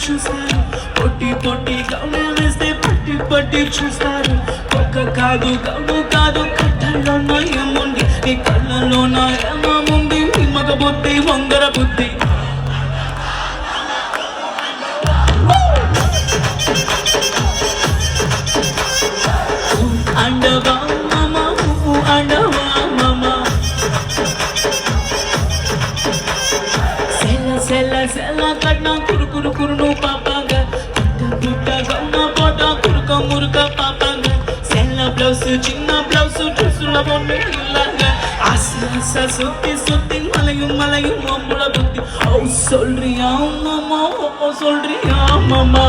చూస్తారు పొట్టి పొట్టి గౌను వేస్తే పట్టి పట్టి చూస్తారు ఒక్క కాదు గౌను కాదు కట్టల్లో ఏముంది నీ కళ్ళలో నా ఏముంది నీ మగ బుద్ధి వంగర బుద్ధి అండవా మామా అండవా మామా సెల్ల సెల్ల సెల్ల కట్నా కురు కురు కురును పాపాగా గుట్ట గౌన పోట కురుక మురుక పాపాగా సెల్ల బ్లౌజ్ చిన్న బ్లౌజ్ డ్రెస్సుల బొమ్మ ఇల్లాగా ఆస ఆస సుత్తి సుత్తి మలయం మలయం మమ్ముల బుద్ధి ఓ சொல்றியா மாமா ஓ சொல்றியா மாமா